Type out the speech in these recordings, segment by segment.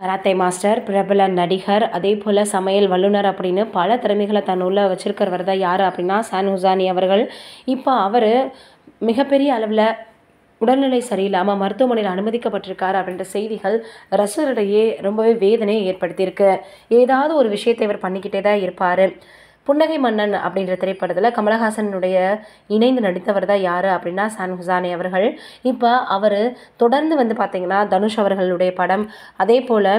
Karate master, பிரபல நடிகர், அதேபோல் சமையல் வல்லுநர் அப்படின்னு பல திறமைகளை தன்னுள்ள வச்சிருக்கிறவர் தான் யார் அப்படின்னா சான் ஹுசானி அவர்கள். இப்போ அவர் மிகப்பெரிய அளவில் உடல்நிலை சரியில்லாமல் மருத்துவமனையில் அனுமதிக்கப்பட்டிருக்காரு அப்படின்ற செய்திகள் ரசிகர்களிடையே ரொம்பவே வேதனையை ஏற்படுத்தியிருக்கு. ஏதாவது ஒரு விஷயத்தை இவர் பண்ணிக்கிட்டே தான் இருப்பார். புன்னகை மன்னன் அப்படின்ற திரைப்படத்தில் கமலஹாசனுடைய இணைந்து நடித்தவர் தான் யார் அப்படின்னா சான் ஹுசானி அவர்கள். இப்போ அவர் தொடர்ந்து பார்த்திங்கன்னா தனுஷ் அவர்களுடைய படம், அதே போல்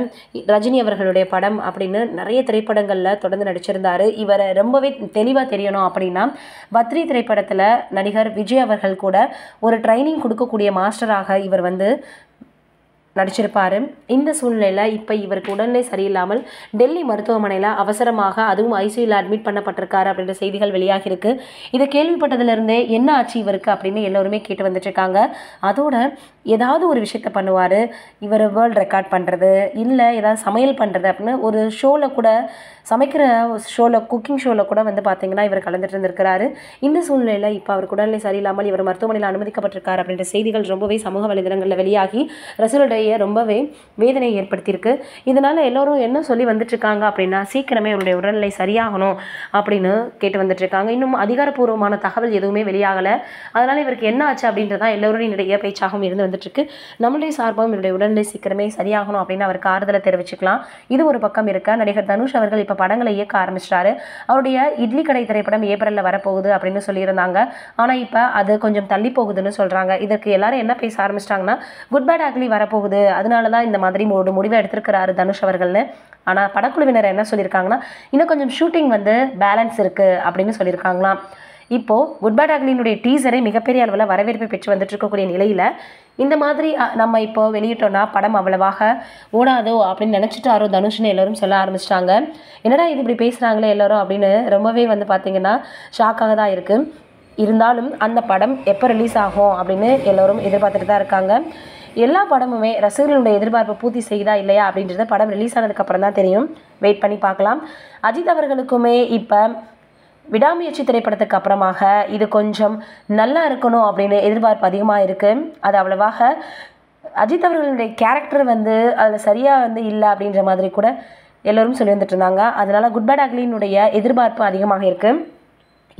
ரஜினி அவர்களுடைய படம் அப்படின்னு நிறைய திரைப்படங்களில் தொடர்ந்து நடிச்சிருந்தார். இவரை ரொம்பவே தெளிவாக தெரியணும் அப்படின்னா பத்ரி திரைப்படத்தில் நடிகர் விஜய் அவர்கள் கூட ஒரு ட்ரைனிங் கொடுக்கக்கூடிய மாஸ்டராக இவர் நடிச்சிருப்பார். இந்த சூழ்நிலையில் இப்போ இவருக்கு உடல்நிலை சரியில்லாமல் டெல்லி மருத்துவமனையில் அவசரமாக அதுவும் ஐசியூவில் அட்மிட் பண்ணப்பட்டிருக்காரு அப்படின்ற செய்திகள் வெளியாகிருக்கு. இதை கேள்விப்பட்டதுலேருந்தே என்ன ஆச்சு இவருக்கு அப்படின்னு எல்லோருமே கேட்டு வந்துட்டுருக்காங்க. அதோட ஏதாவது ஒரு விஷயத்த பண்ணுவார். இவர் வேர்ல்டு ரெக்கார்ட் பண்ணுறது, இல்லை ஏதாவது சமையல் பண்ணுறது அப்படின்னு ஒரு ஷோவில் கூட, சமைக்கிற ஷோவில், குக்கிங் ஷோவில் கூட பார்த்திங்கன்னா இவர் கலந்துட்டு இருந்திருக்கிறாரு. இந்த சூழ்நிலையில் இப்போ அவருக்கு உடல்நிலை சரியில்லாமல் இவர் மருத்துவமனையில் அனுமதிக்கப்பட்டிருக்காரு அப்படின்ற செய்திகள் ரொம்பவே சமூக வலைதளங்களில் வெளியாகி ரசிகர்களுடைய ரொம்பவே வேதனையை ஏற்படுத்தியிருக்கு. இதனால் எல்லோரும் என்ன சொல்லி வந்துட்டுருக்காங்க அப்படின்னா சீக்கிரமே அவருடைய உடல்நிலை சரியாகணும் அப்படின்னு கேட்டு வந்துட்டுருக்காங்க. இன்னும் அதிகாரப்பூர்வமான தகவல் எதுவுமே வெளியாகலை. அதனால் இவருக்கு என்ன ஆச்சு அப்படின்றதான் எல்லோருடைய பேச்சாகவும் இருந்து வந்துட்டுருக்கு. நம்மளுடைய சார்பாகவும் இவருடைய உடல்நிலை சீக்கிரமே சரியாகணும் அப்படின்னு அவருக்கு ஆறுதலை தெரிவிச்சுக்கலாம். இது ஒரு பக்கம் இருக்க, நடிகர் தனுஷ் அவர்கள் இப்போ படங்களை இயக்க ஆரம்பிச்சிட்டாரு. அவருடைய இட்லி கடை திரைப்படம் ஏப்ரலில் வரப்போகுது அப்படின்னு சொல்லியிருந்தாங்க. ஆனால் இப்போ அது கொஞ்சம் தள்ளி போகுதுன்னு சொல்கிறாங்க. இதற்கு எல்லாரும் என்ன பேச ஆரம்பிச்சிட்டாங்கன்னா குட் பேட் அக்லி வரப்போகுது, அதனால தான் இந்த மாதிரி ஒரு முடிவை எடுத்திருக்கிறாரு தனுஷ் அவர்கள்னு. ஆனால் படக்குழுவினர் என்ன சொல்லியிருக்காங்கன்னா இன்னும் கொஞ்சம் ஷூட்டிங் பேலன்ஸ் இருக்குது அப்படின்னு சொல்லியிருக்காங்களாம். இப்போது குட் பேட் அக்லியினுடைய டீசரே மிகப்பெரிய அளவில் வரவேற்பை பெற்று வந்துட்டு இருக்கக்கூடிய நிலையில் இந்த மாதிரி நம்ம இப்போ வெளியிட்டோன்னா படம் அவ்வளவாக ஓடாதோ அப்படின்னு நினச்சிட்டாரோ தனுஷ்னு எல்லோரும் சொல்ல ஆரம்பிச்சிட்டாங்க. என்னடா இது இப்படி பேசுகிறாங்களே எல்லோரும் அப்படின்னு ரொம்பவே பார்த்திங்கன்னா ஷாக்காக தான் இருக்குது. இருந்தாலும் அந்த படம் எப்போ ரிலீஸ் ஆகும் அப்படின்னு எல்லோரும் எதிர்பார்த்துட்டு தான் இருக்காங்க. எல்லா படமுமே ரசிகர்களுடைய எதிர்பார்ப்பை பூர்த்தி செய்தா இல்லையா அப்படின்றத படம் ரிலீஸ் ஆனதுக்கப்புறம் தான் தெரியும். வெயிட் பண்ணி பார்க்கலாம். அஜித் அவர்களுக்குமே இப்போ விடாமுயற்சி திரைப்படத்துக்கு அப்புறமாக இது கொஞ்சம் நல்லா இருக்கணும் அப்படின்னு எதிர்பார்ப்பு அதிகமாக இருக்குது. அது அவ்வளவாக அஜித் அவர்களுடைய கேரக்டர் அதில் சரியாக இல்லை அப்படின்ற மாதிரி கூட எல்லோரும் சொல்லி வந்துட்டு இருந்தாங்க. அதனால் குட் பேட் அக்லியினுடைய எதிர்பார்ப்பு அதிகமாக இருக்குது.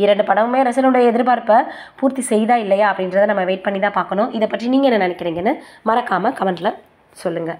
இரண்டு படமுமே ரசிகர்களுடைய எதிர்பார்ப்பை பூர்த்தி செய்தா இல்லையா அப்படின்றத நம்ம வெயிட் பண்ணி தான் பார்க்கணும். இதை பற்றி நீங்கள் என்ன நினைக்கிறீங்கன்னு மறக்காமல் கமெண்ட்டில் சொல்லுங்கள்.